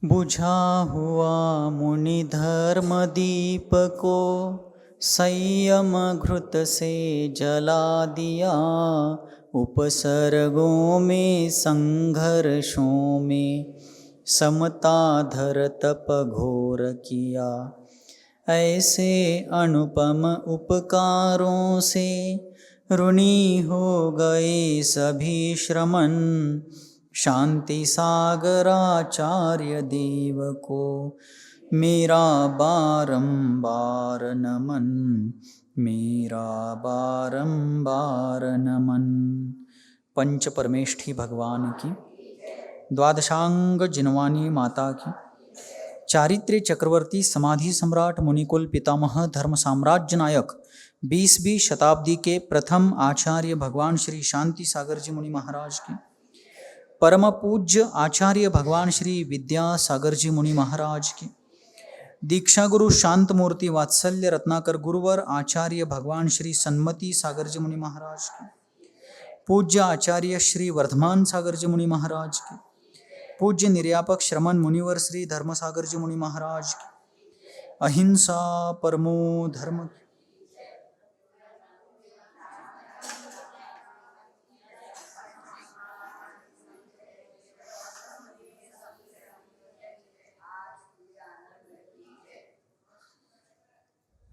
बुझा हुआ मुनि धर्म दीप को संयम घृत से जला दिया। उपसर्गों में संघर्षों में समता धर तप घोर किया। ऐसे अनुपम उपकारों से ऋणी हो गए सभी श्रमण। शांति सागराचार्य देव को मेरा बारंबार नमन, मेरा बारंबार नमन। पंच परमेष्ठी भगवान की, द्वादशांग जिनवानी माता की, चारित्र्य चक्रवर्ती समाधि सम्राट मुनिकुल पितामह धर्म साम्राज्य नायक 20वीं शताब्दी के प्रथम आचार्य भगवान श्री शांति सागर जी मुनि महाराज की, परम पूज्य आचार्य भगवान श्री विद्यासागर जी मुनि महाराज की, दीक्षा गुरु शांत मूर्ति वात्सल्य रत्नाकर गुरुवर आचार्य भगवान श्री सन्मति सागर जी मुनि महाराज की, पूज्य आचार्य श्री वर्धमान सागर जी मुनि महाराज की, पूज्य निर्यापक श्रमण मुनिवर श्री धर्म सागर जी मुनि महाराज की, अहिंसा परमो धर्म की,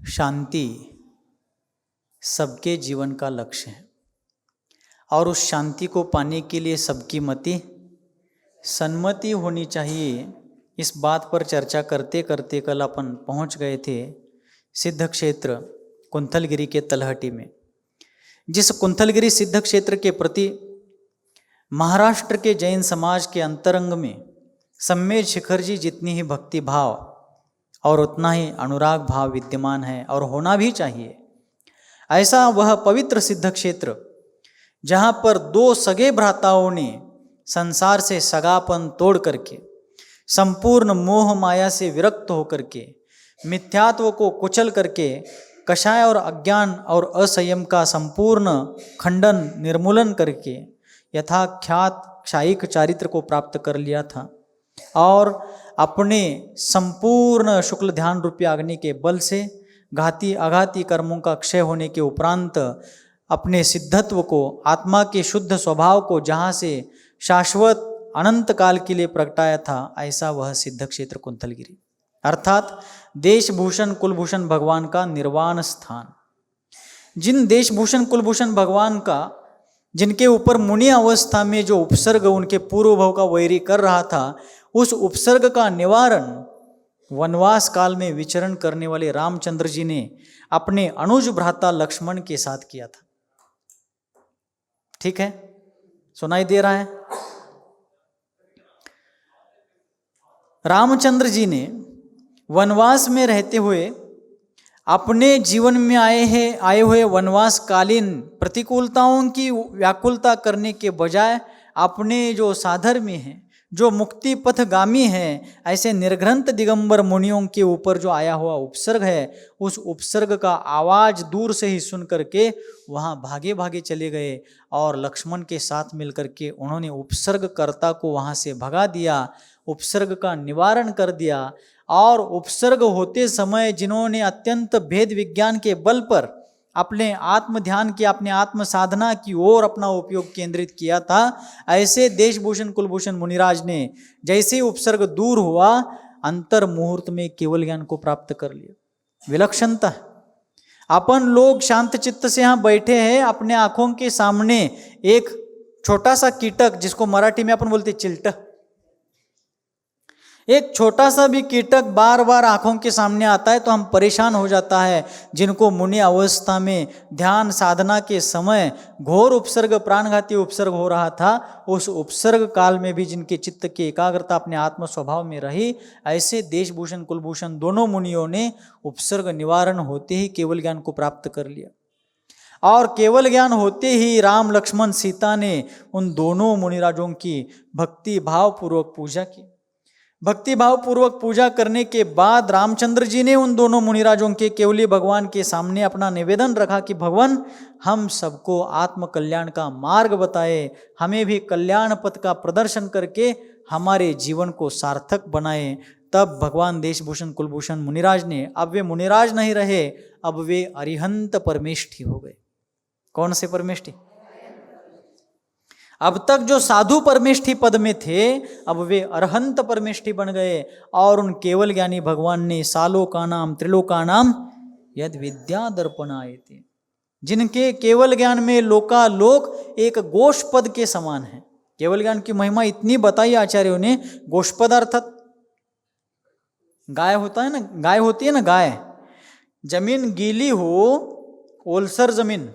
शांति सबके जीवन का लक्ष्य है और उस शांति को पाने के लिए सबकी मति सन्मति होनी चाहिए। इस बात पर चर्चा करते करते कल अपन पहुंच गए थे सिद्ध क्षेत्र कुंथलगिरी के तलहटी में। जिस कुंथलगिरी सिद्ध क्षेत्र के प्रति महाराष्ट्र के जैन समाज के अंतरंग में सम्मेद शिखर जी जितनी ही भक्ति भाव और उतना ही अनुराग भाव विद्यमान है और होना भी चाहिए, ऐसा वह पवित्र सिद्ध क्षेत्र जहाँ पर दो सगे भ्राताओं ने संसार से सगापन तोड़ करके संपूर्ण मोह माया से विरक्त होकर के मिथ्यात्व को कुचल करके कषाय और अज्ञान और असंयम का संपूर्ण खंडन निर्मूलन करके यथाख्यात क्षायिक चारित्र को प्राप्त कर लिया था और अपने संपूर्ण शुक्ल ध्यान रूपी अग्नि के बल से घाती आघाती कर्मों का क्षय होने के उपरांत अपने सिद्धत्व को, आत्मा के शुद्ध स्वभाव को जहाँ से शाश्वत अनंत काल के लिए प्रगटाया था, ऐसा वह सिद्ध क्षेत्र कुंथलगिरी अर्थात देशभूषण कुलभूषण भगवान का निर्वाण स्थान। जिन देशभूषण कुलभूषण भगवान का, जिनके ऊपर मुनि अवस्था में जो उपसर्ग उनके पूर्व भव का वैरी कर रहा था, उस उपसर्ग का निवारण वनवास काल में विचरण करने वाले रामचंद्र जी ने अपने अनुज भ्राता लक्ष्मण के साथ किया था। ठीक है, सुनाई दे रहा है? रामचंद्र जी ने वनवास में रहते हुए अपने जीवन में आए हुए वनवास कालीन प्रतिकूलताओं की व्याकुलता करने के बजाय अपने जो साधर्मी हैं, जो मुक्ति पथगामी हैं, ऐसे निर्ग्रंथ दिगंबर मुनियों के ऊपर जो आया हुआ उपसर्ग है, उस उपसर्ग का आवाज दूर से ही सुन करके वहाँ भागे भागे चले गए और लक्ष्मण के साथ मिलकर के उन्होंने उपसर्गकर्ता को वहाँ से भगा दिया, उपसर्ग का निवारण कर दिया। और उपसर्ग होते समय जिन्होंने अत्यंत भेद विज्ञान के बल पर अपने आत्म ध्यान की, अपने आत्म साधना की ओर अपना उपयोग केंद्रित किया था, ऐसे देशभूषण कुलभूषण मुनिराज ने जैसे उपसर्ग दूर हुआ, अंतर मुहूर्त में केवल ज्ञान को प्राप्त कर लिया। विलक्षणता। अपन लोग शांत चित्त से यहाँ बैठे हैं, अपने आंखों के सामने एक छोटा सा कीटक, जिसको मराठी में अपन बोलते चिलट, एक छोटा सा भी कीटक बार बार आंखों के सामने आता है तो हम परेशान हो जाता है। जिनको मुनि अवस्था में ध्यान साधना के समय घोर उपसर्ग, प्राणघाती उपसर्ग हो रहा था, उस उपसर्ग काल में भी जिनके चित्त की एकाग्रता अपने आत्म स्वभाव में रही, ऐसे देशभूषण कुलभूषण दोनों मुनियों ने उपसर्ग निवारण होते ही केवल ज्ञान को प्राप्त कर लिया। और केवल ज्ञान होते ही राम लक्ष्मण सीता ने उन दोनों मुनिराजों की भक्ति भाव पूर्वक पूजा की। भक्ति भाव पूर्वक पूजा करने के बाद रामचंद्र जी ने उन दोनों मुनिराजों के केवली भगवान के सामने अपना निवेदन रखा कि भगवान, हम सबको आत्म कल्याण का मार्ग बताए, हमें भी कल्याण पथ का प्रदर्शन करके हमारे जीवन को सार्थक बनाए। तब भगवान देशभूषण कुलभूषण मुनिराज ने, अब वे मुनिराज नहीं रहे, अब वे अरिहंत परमेष्ठी हो गए। कौन से परमेष्ठी? अब तक जो साधु परमेष्ठी पद में थे, अब वे अरहंत परमेष्ठी बन गए। और उन केवल ज्ञानी भगवान ने सालोकानाम त्रिलोकानाम यद विद्या दर्पणाए थे, जिनके केवल ज्ञान में लोकालोक एक गोष्पद के समान है। केवल ज्ञान की महिमा इतनी बताई आचार्यों ने। गोष्पद अर्थात गाय होता है ना, गाय होती है ना, गाय। जमीन गीली हो, ओलसर जमीन,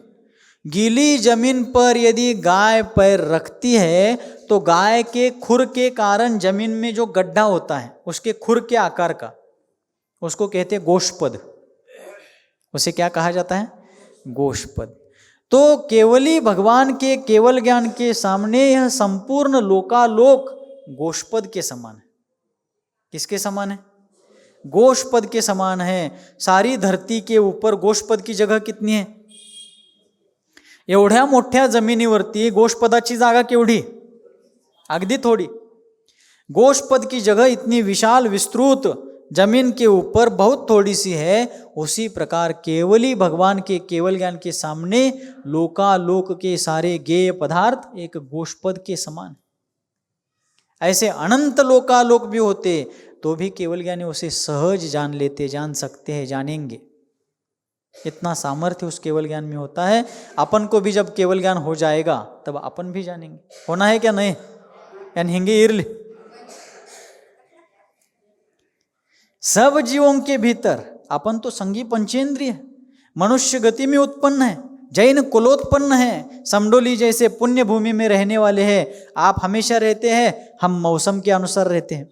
गीली जमीन पर यदि गाय पैर रखती है तो गाय के खुर के कारण जमीन में जो गड्ढा होता है, उसके खुर के आकार का, उसको कहते हैं गोष्पद। उसे क्या कहा जाता है? गोष्पद। तो केवली भगवान के केवल ज्ञान के सामने यह संपूर्ण लोकालोक गोष्पद के समान है। किसके समान है? गोष्पद के समान है। सारी धरती के ऊपर गोष्पद की जगह कितनी है? एवढ्या मोठ्या जमिनीवरती गोष्पदाची जागा केवढी? अगदी थोडी। गोष्पद की जगह इतनी विशाल विस्तृत जमीन के ऊपर बहुत थोड़ी सी है। उसी प्रकार केवली भगवान के केवल ज्ञान के सामने लोकालोक के सारे ज्ञेय पदार्थ एक गोष्पद के समान। ऐसे अनंत लोकालोक भी होते तो भी केवल ज्ञानी उसे सहज जान लेते, जान सकते हैं, जानेंगे। इतना सामर्थ्य उस केवल ज्ञान में होता है। अपन को भी जब केवल ज्ञान हो जाएगा तब अपन भी जानेंगे। होना है क्या? नहीं यानी हिंगे इरली। सब जीवों के भीतर अपन तो संगी पंचेंद्रिय है, मनुष्य गति में उत्पन्न है, जैन कुलोत्पन्न है, समडोली जैसे पुण्य भूमि में रहने वाले हैं। आप हमेशा रहते हैं, हम मौसम के अनुसार रहते हैं।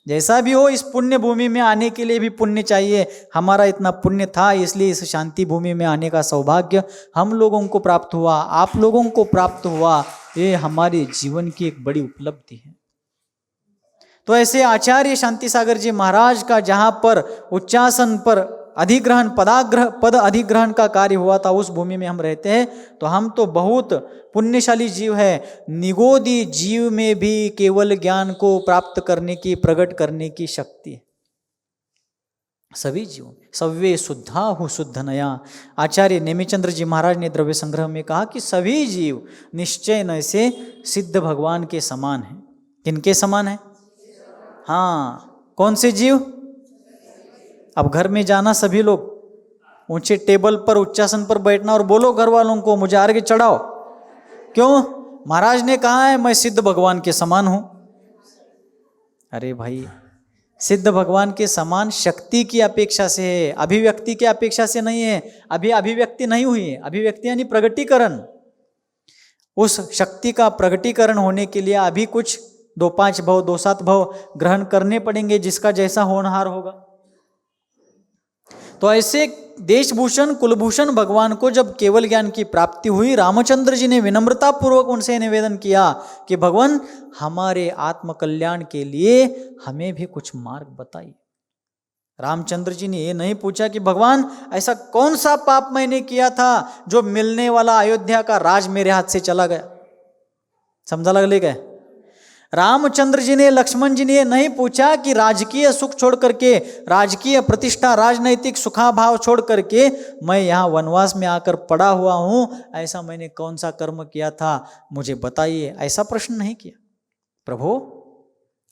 जैसा भी हो, इस पुण्य भूमि में आने के लिए भी पुण्य चाहिए। हमारा इतना पुण्य था, इसलिए इस शांति भूमि में आने का सौभाग्य हम लोगों को प्राप्त हुआ, आप लोगों को प्राप्त हुआ। ये हमारे जीवन की एक बड़ी उपलब्धि है। तो ऐसे आचार्य शांति सागर जी महाराज का जहाँ पर उच्चासन पर अधिग्रहण पद अधिग्रहण का कार्य हुआ था, उस भूमि में हम रहते हैं। तो हम तो बहुत पुण्यशाली जीव है। निगोदी जीव में भी केवल ज्ञान को प्राप्त करने की, प्रकट करने की शक्ति है सभी जीवों। सव्वे शुद्धा हु शुद्ध नया। आचार्य नेमिचंद्र जी महाराज ने द्रव्य संग्रह में कहा कि सभी जीव निश्चय न से सिद्ध भगवान के समान है। किनके समान है? हाँ, कौन से जीव? अब घर में जाना सभी लोग, ऊंचे टेबल पर उच्चासन पर बैठना और बोलो घर वालों को मुझे अर्घ्य चढ़ाओ। क्यों? महाराज ने कहा है मैं सिद्ध भगवान के समान हूं। अरे भाई, सिद्ध भगवान के समान शक्ति की अपेक्षा से है, अभिव्यक्ति की अपेक्षा से नहीं है। अभी अभिव्यक्ति नहीं हुई है। अभिव्यक्ति यानी प्रगटीकरण। उस शक्ति का प्रगटीकरण होने के लिए अभी कुछ 2-5 भव 2-7 भव ग्रहण करने पड़ेंगे, जिसका जैसा होनहार होगा। तो ऐसे देशभूषण कुलभूषण भगवान को जब केवल ज्ञान की प्राप्ति हुई, रामचंद्र जी ने विनम्रता पूर्वक उनसे निवेदन किया कि भगवान हमारे आत्मकल्याण के लिए हमें भी कुछ मार्ग बताइए। रामचंद्र जी ने ये नहीं पूछा कि भगवान ऐसा कौन सा पाप मैंने किया था जो मिलने वाला अयोध्या का राज मेरे हाथ से चला गया। समझा लगले क्या? रामचंद्र जी ने, लक्ष्मण जी ने नहीं पूछा कि राजकीय सुख छोड़ करके, राजकीय प्रतिष्ठा, राजनैतिक सुखाभाव छोड़ करके मैं यहाँ वनवास में आकर पड़ा हुआ हूँ, ऐसा मैंने कौन सा कर्म किया था मुझे बताइए। ऐसा प्रश्न नहीं किया। प्रभु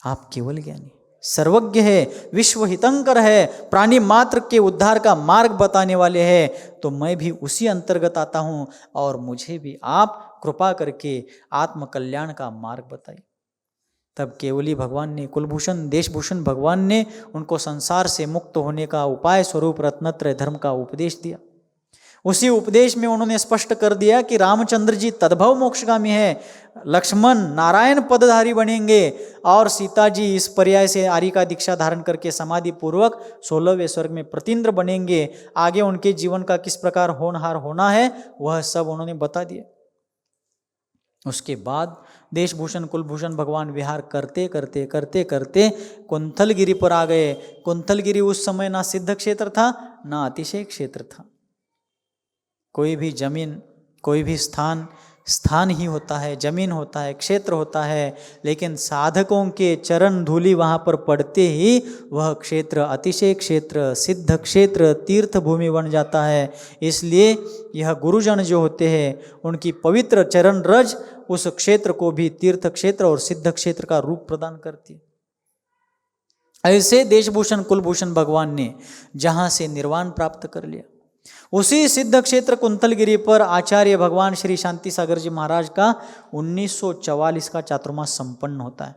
आप केवल ज्ञानी, सर्वज्ञ है, विश्व हितंकर है, प्राणी मात्र के उद्धार का मार्ग बताने वाले हैं, तो मैं भी उसी अंतर्गत आता हूँ और मुझे भी आप कृपा करके आत्मकल्याण का मार्ग बताइए। तब केवली भगवान ने, कुलभूषण देशभूषण भगवान ने उनको संसार से मुक्त होने का उपाय स्वरूप रत्नत्रय धर्म का उपदेश दिया। उसी उपदेश में उन्होंने स्पष्ट कर दिया कि रामचंद्र जी तद्भव मोक्षगामी है, लक्ष्मण नारायण पदधारी बनेंगे और सीता जी इस पर्याय से आर्य का दीक्षा धारण करके समाधि पूर्वक 16वें स्वर्ग में प्रतीन्द्र बनेंगे। आगे उनके जीवन का किस प्रकार होनहार होना है वह सब उन्होंने बता दिया। उसके बाद देशभूषण कुलभूषण भगवान विहार करते करते करते करते कुंथलगिरी पर आ गए। कुंथलगिरी उस समय ना सिद्ध क्षेत्र था ना अतिशय क्षेत्र था। कोई भी जमीन, कोई भी स्थान, स्थान ही होता है, जमीन होता है, क्षेत्र होता है, लेकिन साधकों के चरण धूलि वहाँ पर पड़ते ही वह क्षेत्र अतिशय क्षेत्र, सिद्ध क्षेत्र, तीर्थ भूमि बन जाता है। इसलिए यह गुरुजन जो होते हैं उनकी पवित्र चरण रज उस क्षेत्र को भी तीर्थ क्षेत्र और सिद्ध क्षेत्र का रूप प्रदान करती है। ऐसे देशभूषण कुलभूषण भगवान ने जहाँ से निर्वाण प्राप्त कर लिया, उसी सिद्ध क्षेत्र कुंतलगिरी पर आचार्य भगवान श्री शांति सागर जी महाराज का 1944 का चातुर्मास संपन्न होता है।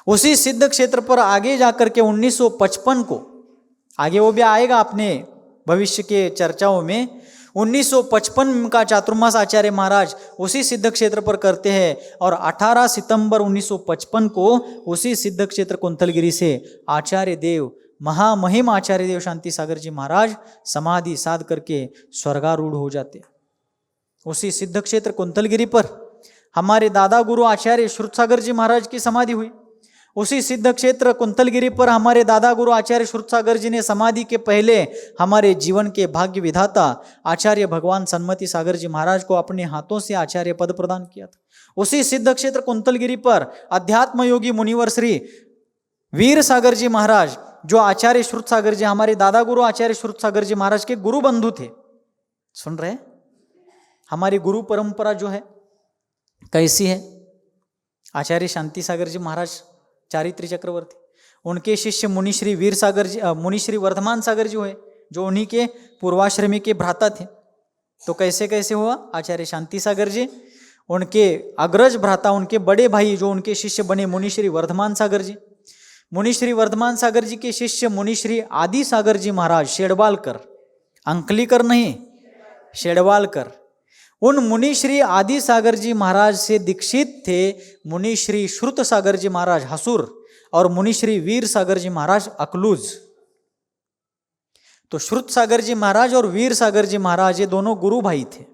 उसी सिद्ध क्षेत्र पर आगे जाकर के 1955 को, आगे वो भी आएगा अपने भविष्य के चर्चाओं में, 1955 का चातुर्मास आचार्य महाराज उसी सिद्ध क्षेत्र पर करते हैं और 18 सितंबर 1955 को उसी सिद्ध क्षेत्र कुंतलगिरी से आचार्य देव, महामहिम आचार्य देव शांति सागर जी महाराज समाधि साध करके स्वर्गारूढ़ हो जाते। उसी सिद्ध क्षेत्र कुंतलगिरी पर हमारे दादा गुरु आचार्य श्रुत सागर जी महाराज की समाधि हुई। उसी सिद्ध क्षेत्र कुंतलगिरी पर हमारे दादा गुरु आचार्य श्रुत सागर जी ने समाधि के पहले हमारे जीवन के भाग्य विधाता आचार्य भगवान सन्मति सागर जी महाराज को अपने हाथों से आचार्य पद प्रदान किया था। उसी सिद्ध क्षेत्र कुंतलगिरी पर अध्यात्म योगी मुनिवर श्री वीर सागर जी महाराज, जो आचार्य श्रुत सागर जी, हमारे दादा गुरु आचार्य श्रुत सागर जी महाराज के गुरु बंधु थे। सुन रहे? हमारी गुरु परंपरा जो है कैसी है? आचार्य शांति सागर जी महाराज चारित्र चक्रवर्ती, उनके शिष्य मुनिश्री वीर सागर जी, मुनिश्री वर्धमान सागर जी हुए, जो उन्हीं के पूर्वाश्रमी के भ्राता थे। तो कैसे कैसे हुआ? आचार्य शांति सागर जी, उनके अग्रज भ्राता, उनके बड़े भाई जो उनके शिष्य बने मुनिश्री वर्धमान सागर जी, मुनिश्री वर्धमान सागर जी के शिष्य मुनिश्री आदि सागर जी महाराज शेड़वालकर, अंकलीकर नहीं, शेड़वालकर, उन मुनिश्री आदि सागर जी महाराज से दीक्षित थे मुनिश्री श्रुत सागर जी महाराज हसूर और मुनिश्री वीर सागर जी महाराज अकलूज। तो श्रुत सागर जी महाराज और वीर सागर जी महाराज ये दोनों गुरु भाई थे।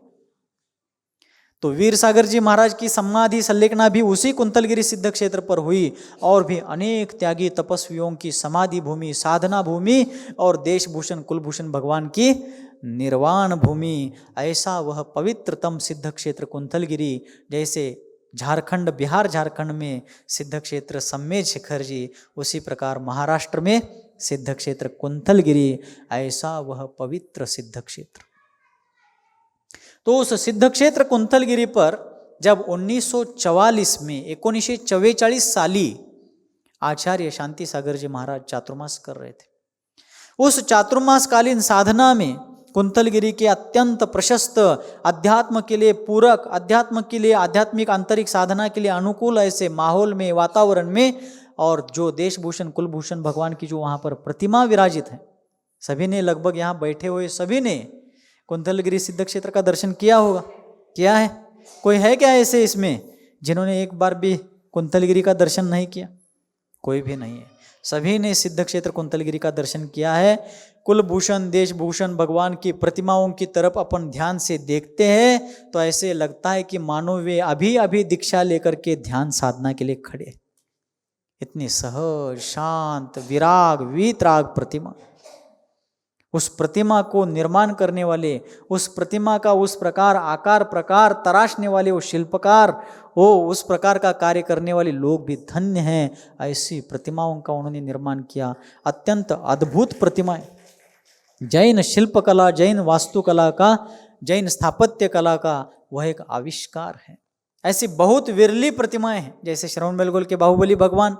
तो वीर सागर जी महाराज की समाधि संलेखना भी उसी कुंतलगिरी सिद्ध क्षेत्र पर हुई और भी अनेक त्यागी तपस्वियों की समाधि भूमि, साधना भूमि और देशभूषण कुलभूषण भगवान की निर्वाण भूमि, ऐसा वह पवित्रतम सिद्ध क्षेत्र कुंतलगिरी, जैसे झारखंड, बिहार झारखंड में सिद्ध क्षेत्र सम्मेद शिखर जी, उसी प्रकार महाराष्ट्र में सिद्ध क्षेत्र कुंतलगिरी, ऐसा वह पवित्र सिद्ध क्षेत्र। तो उस सिद्ध क्षेत्र कुंतलगिरी पर जब 1944 में 1944 साली आचार्य शांति सागर जी महाराज चातुर्मास कर रहे थे, उस चातुर्मास कालीन साधना में कुंतलगिरी के अत्यंत प्रशस्त अध्यात्म के लिए पूरक, अध्यात्म के लिए आध्यात्मिक आंतरिक साधना के लिए अनुकूल ऐसे माहौल में, वातावरण में, और जो देशभूषण कुलभूषण भगवान की जो वहाँ पर प्रतिमा विराजित है, सभी ने, लगभग यहाँ बैठे हुए सभी ने कुंतलगिरी सिद्ध क्षेत्र का दर्शन किया होगा। किया है? कोई है क्या ऐसे इसमें जिन्होंने एक बार भी कुंतलगिरी का दर्शन नहीं किया? कोई भी नहीं है। सभी ने सिद्ध क्षेत्र कुंतलगिरी का दर्शन किया है। कुलभूषण देशभूषण भगवान की प्रतिमाओं की तरफ अपन ध्यान से देखते हैं तो ऐसे लगता है कि मानो वे अभी अभी दीक्षा लेकर के ध्यान साधना के लिए खड़े। इतनी सहज, शांत, विराग, वीतराग प्रतिमा। उस प्रतिमा को निर्माण करने वाले, उस प्रतिमा का उस प्रकार आकार प्रकार तराशने वाले वो शिल्पकार, वो उस प्रकार का कार्य करने वाले लोग भी धन्य हैं। ऐसी प्रतिमाओं का उन्होंने निर्माण किया। अत्यंत अद्भुत प्रतिमाएं, जैन शिल्पकला, जैन वास्तुकला का, जैन स्थापत्य कला का वह एक आविष्कार है। ऐसी बहुत विरली प्रतिमाएं हैं, जैसे श्रवण बेलगोल के बाहुबली भगवान,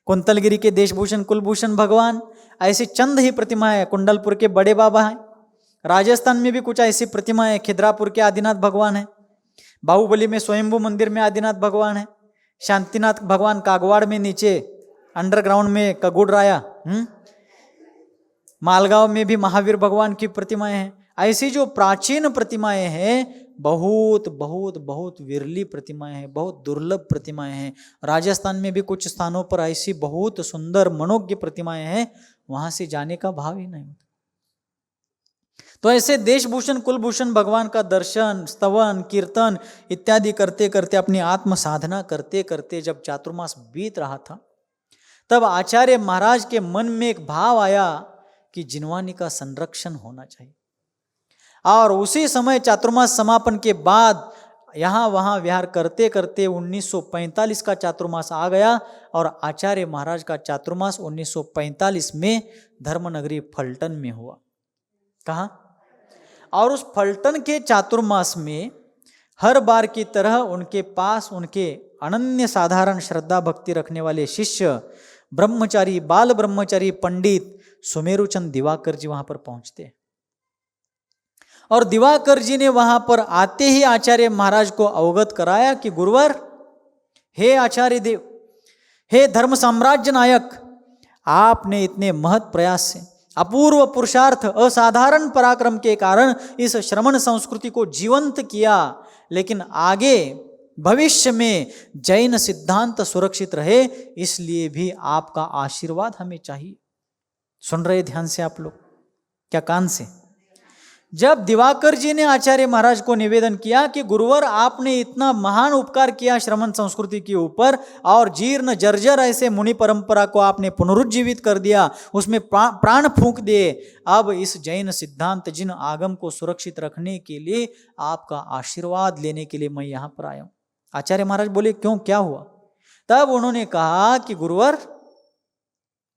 कुंतलगिरी के देशभूषण कुलभूषण भगवान, ऐसी चंद ही प्रतिमाएं। कुंडलपुर के बड़े बाबा हैं, राजस्थान में भी कुछ ऐसी प्रतिमाएं, खिद्रापुर के आदिनाथ भगवान हैं, बाहुबली में स्वयंभू मंदिर में आदिनाथ भगवान है, शांतिनाथ भगवान कागवाड़ में नीचे अंडरग्राउंड में कगुड़ राया, मालगांव में भी महावीर भगवान की प्रतिमाएं हैं। ऐसी जो प्राचीन प्रतिमाएं हैं, बहुत बहुत बहुत विरली प्रतिमाएं हैं, बहुत दुर्लभ प्रतिमाएं हैं। राजस्थान में भी कुछ स्थानों पर ऐसी बहुत सुंदर मनोज्ञ प्रतिमाएं हैं, वहां से जाने का भाव ही नहीं होता। तो ऐसे देशभूषण कुलभूषण भगवान का दर्शन, स्तवन, कीर्तन इत्यादि करते करते, अपनी आत्म साधना करते करते जब चातुर्मास बीत रहा था, तब आचार्य महाराज के मन में एक भाव आया कि जिनवानी का संरक्षण होना चाहिए। और उसी समय चातुर्मास समापन के बाद यहाँ वहाँ विहार करते करते 1945 का चातुर्मास आ गया और आचार्य महाराज का चातुर्मास 1945 में धर्मनगरी फलटन में हुआ। कहाँ? और उस फलटन के चातुर्मास में हर बार की तरह उनके पास उनके अनन्य साधारण श्रद्धा भक्ति रखने वाले शिष्य ब्रह्मचारी, बाल ब्रह्मचारी पंडित सुमेरुचंद दिवाकर जी वहां पर पहुंचते और दिवाकर जी ने वहां पर आते ही आचार्य महाराज को अवगत कराया कि गुरुवर, हे आचार्य देव, हे धर्म साम्राज्य नायक, आपने इतने महत् प्रयास से अपूर्व पुरुषार्थ, असाधारण पराक्रम के कारण इस श्रमण संस्कृति को जीवंत किया, लेकिन आगे भविष्य में जैन सिद्धांत सुरक्षित रहे, इसलिए भी आपका आशीर्वाद हमें चाहिए। सुन रहे ध्यान से आप लोग, क्या कान से? जब दिवाकर जी ने आचार्य महाराज को निवेदन किया कि गुरुवर, आपने इतना महान उपकार किया श्रमण संस्कृति के ऊपर और जीर्ण जर्जर ऐसे मुनि परंपरा को आपने पुनरुज्जीवित कर दिया, उसमें प्राण फूंक दिए, अब इस जैन सिद्धांत जिन आगम को सुरक्षित रखने के लिए आपका आशीर्वाद लेने के लिए मैं यहाँ पर आया हूँ। आचार्य महाराज बोले, क्यों, क्या हुआ? तब उन्होंने कहा कि गुरुवर,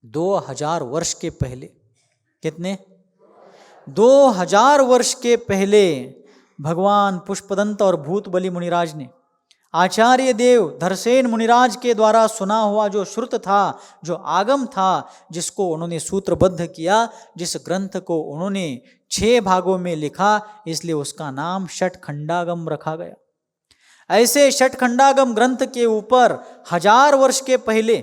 2000 वर्ष के पहले, कितने? 2000 वर्ष के पहले भगवान पुष्पदंत और भूतबली मुनिराज ने आचार्य देव धरसेन मुनिराज के द्वारा सुना हुआ जो श्रुत था, जो आगम था, जिसको उन्होंने सूत्रबद्ध किया, जिस ग्रंथ को उन्होंने 6 भागों में लिखा, इसलिए उसका नाम षटखंडागम रखा गया। ऐसे षटखंडागम ग्रंथ के ऊपर 1000 वर्ष के पहले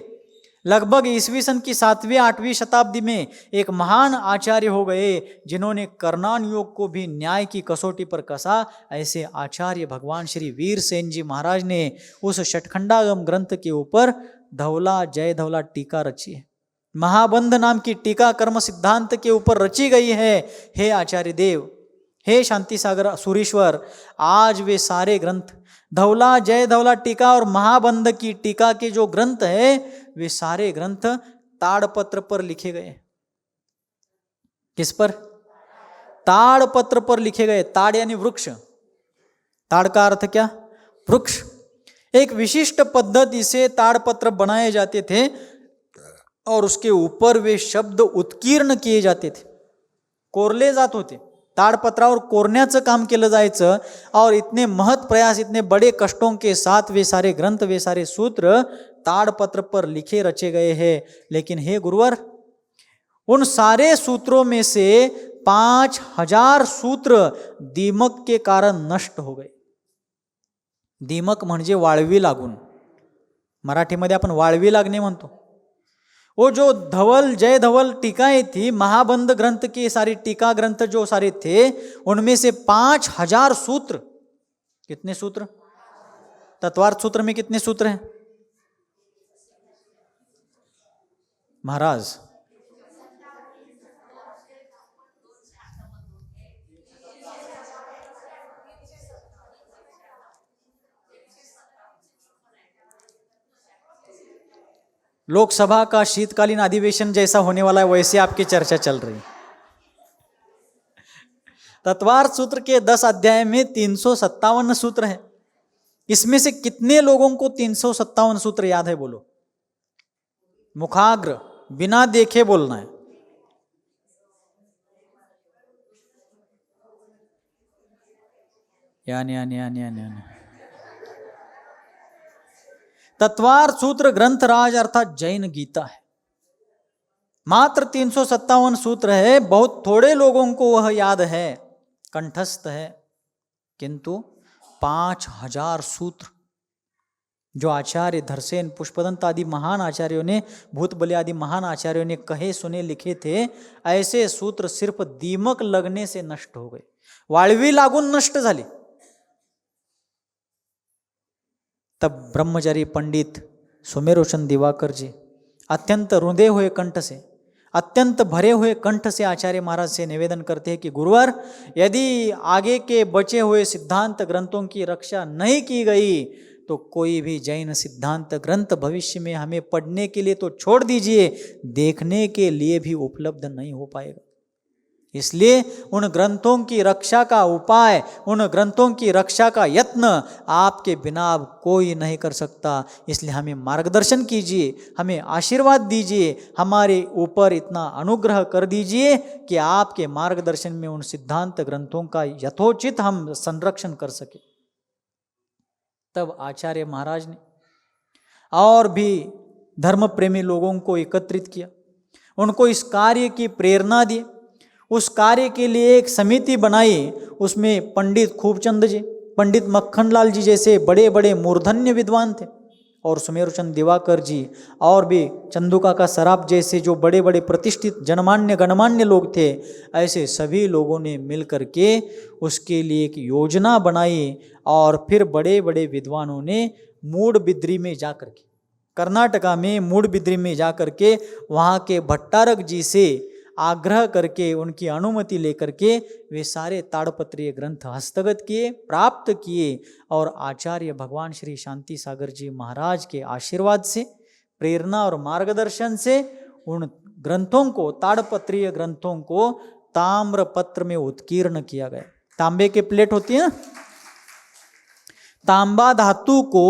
लगभग ईस्वी सन की 7वीं 8वीं शताब्दी में एक महान आचार्य हो गए, जिन्होंने कर्णान योग को भी न्याय की कसौटी पर कसा। ऐसे आचार्य भगवान श्री वीरसेन जी महाराज ने उस षटखंडागम ग्रंथ के ऊपर धवला जय धवला टीका रची है। महाबंध नाम की टीका कर्म सिद्धांत के ऊपर रची गई है। हे आचार्य देव, हे शांति सागर सुरेश्वर, आज वे सारे ग्रंथ, धवला जय धवला टीका और महाबंध की टीका के जो ग्रंथ है, वे सारे ग्रंथ ताड़पत्र पर लिखे गए। किस पर? ताड़पत्र पर लिखे गए। ताड़ यानी वृक्ष, ताड़ का अर्थ क्या? वृक्ष। एक विशिष्ट पद्धति से ताड़पत्र बनाए जाते थे और उसके ऊपर वे शब्द उत्कीर्ण किए जाते थे, कोरले जात होते। ताडपत्रावर कोरण्याचं काम केलं जायचं और इतने महत् प्रयास, इतने बड़े कष्टों के साथ वे सारे ग्रंथ, वे सारे सूत्र ताड़पत्र पर लिखे रचे गए हैं। लेकिन हे गुरुवर, उन सारे सूत्रों में से 5000 सूत्र दीमक के कारण नष्ट हो गए। दीमक म्हणजे वाळवी लागून, मराठीमध्ये आपण वाळवी लागणे म्हणतो। वो जो धवल जय धवल टीकाएं थी, महाबंध ग्रंथ की सारी टीका ग्रंथ जो सारे थे, उनमें से 5000 सूत्र, कितने सूत्र? तत्वार्थ सूत्र में कितने सूत्र हैं महाराज? लोकसभा का शीतकालीन अधिवेशन जैसा होने वाला है, वैसे आपकी चर्चा चल रही। तत्वार्थ सूत्र के 10 अध्याय में 357 सूत्र हैं। इसमें से कितने लोगों को 357 सूत्र याद है? बोलो। मुखाग्र, बिना देखे बोलना है। यानी तत्वार्थ सूत्र ग्रंथराज अर्थात जैन गीता है। मात्र 357 सूत्र है। बहुत थोड़े लोगों को वह याद है, कंठस्थ है, किंतु 5000 सूत्र जो आचार्य धरसेन, पुष्पदंत आदि महान आचार्यों ने, भूतबली आदि महान आचार्यों ने कहे सुने लिखे थे, ऐसे सूत्र सिर्फ दीमक लगने से नष्ट हो गए, वाळवी लागून नष्ट झाले। तब ब्रह्मचारी पंडित सुमेरुचंद दिवाकर जी अत्यंत रुंधे हुए कंठ से, अत्यंत भरे हुए कंठ से आचार्य महाराज से निवेदन करते हैं कि गुरुवर, यदि आगे के बचे हुए सिद्धांत ग्रंथों की रक्षा नहीं की गई तो कोई भी जैन सिद्धांत ग्रंथ भविष्य में हमें पढ़ने के लिए तो छोड़ दीजिए, देखने के लिए भी उपलब्ध नहीं हो पाएगा। इसलिए उन ग्रंथों की रक्षा का उपाय, उन ग्रंथों की रक्षा का यत्न आपके बिना अब कोई नहीं कर सकता। इसलिए हमें मार्गदर्शन कीजिए, हमें आशीर्वाद दीजिए, हमारे ऊपर इतना अनुग्रह कर दीजिए कि आपके मार्गदर्शन में उन सिद्धांत ग्रंथों का यथोचित हम संरक्षण कर सके। तब आचार्य महाराज ने और भी धर्म प्रेमी लोगों को एकत्रित किया, उनको इस कार्य की प्रेरणा दी। उस कार्य के लिए एक समिति बनाई। उसमें पंडित खूबचंद जी, पंडित मक्खनलाल जी जैसे बड़े बड़े मूर्धन्य विद्वान थे, और सुमेरुचंद दिवाकर जी, और भी चंदुका का सराफ जैसे जो बड़े बड़े प्रतिष्ठित जनमान्य गणमान्य लोग थे। ऐसे सभी लोगों ने मिल कर के उसके लिए एक योजना बनाई। और फिर बड़े बड़े विद्वानों ने मूडबिद्री में जाकर के, कर्नाटका में मूडबिद्री में जाकर के वहाँ के भट्टारक जी से आग्रह करके, उनकी अनुमति लेकर के वे सारे ताड़पत्रीय ग्रंथ हस्तगत किए, प्राप्त किए। और आचार्य भगवान श्री शांति सागर जी महाराज के आशीर्वाद से, प्रेरणा और मार्गदर्शन से उन ग्रंथों को, ताड़पत्रीय ग्रंथों को ताम्र पत्र में उत्कीर्ण किया गया। तांबे के प्लेट होती है ना, तांबा धातु को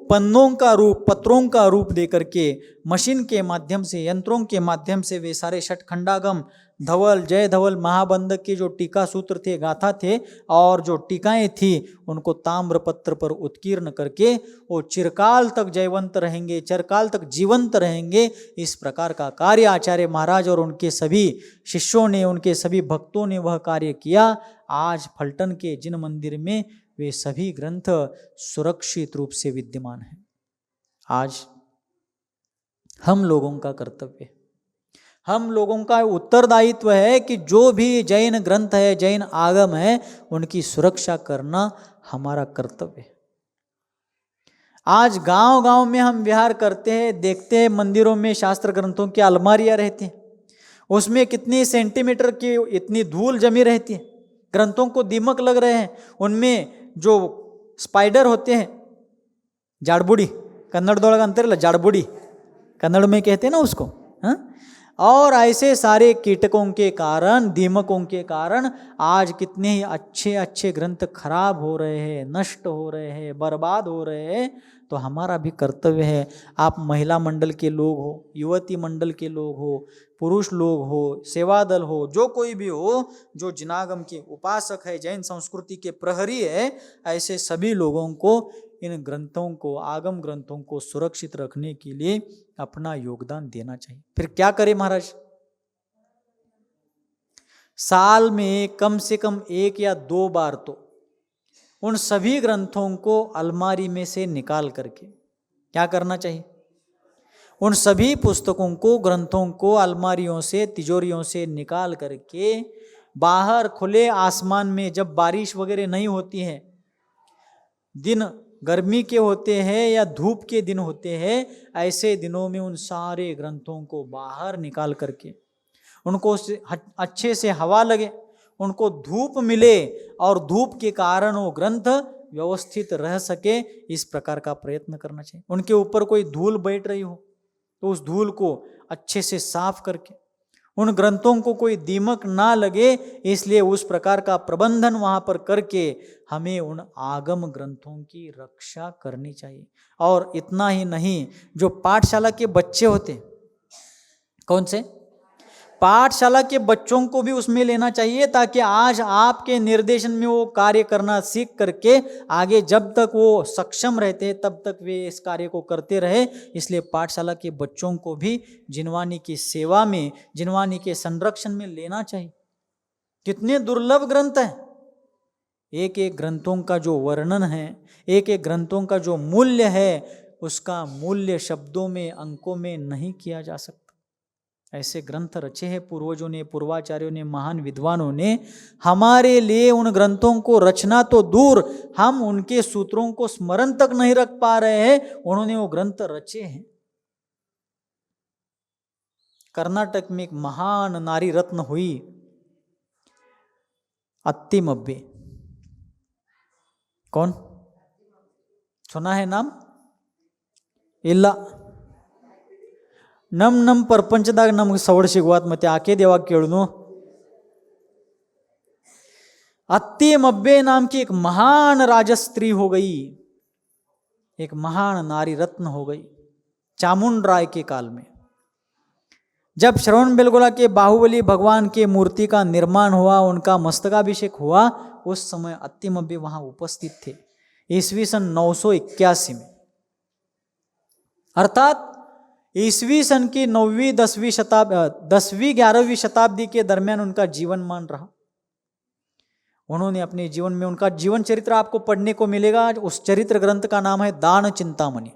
पन्नों का रूप, पत्रों का रूप देकर के मशीन के माध्यम से, यंत्रों के माध्यम से वे सारे षटखंडागम, धवल, जय धवल, महाबंधक के जो टीका सूत्र थे, गाथा थे, और जो टीकाएं थी, उनको ताम्र पत्र पर उत्कीर्ण करके वो चिरकाल तक जयवंत रहेंगे, चिरकाल तक जीवंत रहेंगे। इस प्रकार का कार्य आचार्य महाराज और उनके सभी शिष्यों ने, उनके सभी भक्तों ने वह कार्य किया। आज फलटन के जिन मंदिर में वे सभी ग्रंथ सुरक्षित रूप से विद्यमान हैं। आज हम लोगों का कर्तव्य, हम लोगों का उत्तरदायित्व है कि जो भी जैन ग्रंथ है, जैन आगम है, उनकी सुरक्षा करना हमारा कर्तव्य है। आज गांव गांव में हम विहार करते हैं, देखते हैं मंदिरों में शास्त्र ग्रंथों की अलमारियां रहती हैं, उसमें कितनी सेंटीमीटर की इतनी धूल जमी रहती है, ग्रंथों को दीमक लग रहे हैं, उनमें जो स्पाइडर होते हैं, जाड़बुड़ी, कन्नड़दोळग अंतरಲ್ಲ जाड़बुड़ी, कन्नड़ में कहते हैं ना उसको, हाँ? और ऐसे सारे कीटकों के कारण, दीमकों के कारण आज कितने ही अच्छे अच्छे ग्रंथ खराब हो रहे हैं, नष्ट हो रहे हैं, बर्बाद हो रहे हैं। तो हमारा भी कर्तव्य है, आप महिला मंडल के लोग हो, युवती मंडल के लोग हो, पुरुष लोग हो, सेवा दल हो, जो कोई भी हो, जो जिनागम के उपासक है, जैन संस्कृति के प्रहरी है, ऐसे सभी लोगों को इन ग्रंथों को, आगम ग्रंथों को सुरक्षित रखने के लिए अपना योगदान देना चाहिए। फिर क्या करें महाराज? साल में कम से कम 1 या 2 बार तो उन सभी ग्रंथों को अलमारी में से निकाल करके क्या करना चाहिए? उन सभी पुस्तकों को, ग्रंथों को अलमारियों से, तिजोरियों से निकाल करके बाहर खुले आसमान में, जब बारिश वगैरह नहीं होती है, दिन गर्मी के होते हैं या धूप के दिन होते हैं, ऐसे दिनों में उन सारे ग्रंथों को बाहर निकाल करके, उनको अच्छे से हवा लगे, उनको धूप मिले, और धूप के कारण वो ग्रंथ व्यवस्थित रह सके, इस प्रकार का प्रयत्न करना चाहिए। उनके ऊपर कोई धूल बैठ रही हो तो उस धूल को अच्छे से साफ करके, उन ग्रंथों को कोई दीमक ना लगे, इसलिए उस प्रकार का प्रबंधन वहाँ पर करके हमें उन आगम ग्रंथों की रक्षा करनी चाहिए। और इतना ही नहीं, जो पाठशाला के बच्चे होते, कौन से पाठशाला के बच्चों को भी उसमें लेना चाहिए, ताकि आज आपके निर्देशन में वो कार्य करना सीख करके आगे जब तक वो सक्षम रहते हैं तब तक वे इस कार्य को करते रहे। इसलिए पाठशाला के बच्चों को भी जिनवानी की सेवा में, जिनवानी के संरक्षण में लेना चाहिए। कितने दुर्लभ ग्रंथ हैं, एक एक ग्रंथों का जो वर्णन है, एक एक ग्रंथों का जो मूल्य है, उसका मूल्य शब्दों में, अंकों में नहीं किया जा सकता। ऐसे ग्रंथ रचे हैं पूर्वजों ने, पूर्वाचार्यों ने, महान विद्वानों ने। हमारे लिए उन ग्रंथों को रचना तो दूर, हम उनके सूत्रों को स्मरण तक नहीं रख पा रहे हैं, उन्होंने वो ग्रंथ रचे हैं। कर्नाटक में एक महान नारी रत्न हुई, अत्तिमब्बे। कौन सुना है नाम? ಇಲ್ಲ ನಮ್ಮ ಪ್ರಪಂಚದಾಗ ನಮಗೆ ಸವಡ್ ಸಿಗುವಾತ್, ಮತ್ತೆ ಆಕೆ ದೇವಾಗ ಕೇಳುನು. अत्तिमब्बे नाम की एक महान राजस्त्री हो गई, एक महान नारी रत्न हो गई चामुंड राय के काल में। जब श्रवण बेलगोला के बाहुबली भगवान के मूर्ति का निर्माण हुआ, उनका मस्तकाभिषेक हुआ, उस समय अत्तिमब्बे वहां उपस्थित थे, ईस्वी सन 981 में। अर्थात ईस्वी सन की 9वीं 10वीं 11वीं शताब्दी के दरमियान उनका जीवनमान रहा। उन्होंने अपने जीवन में, उनका जीवन चरित्र आपको पढ़ने को मिलेगा। उस चरित्र ग्रंथ का नाम है दान चिंतामणि।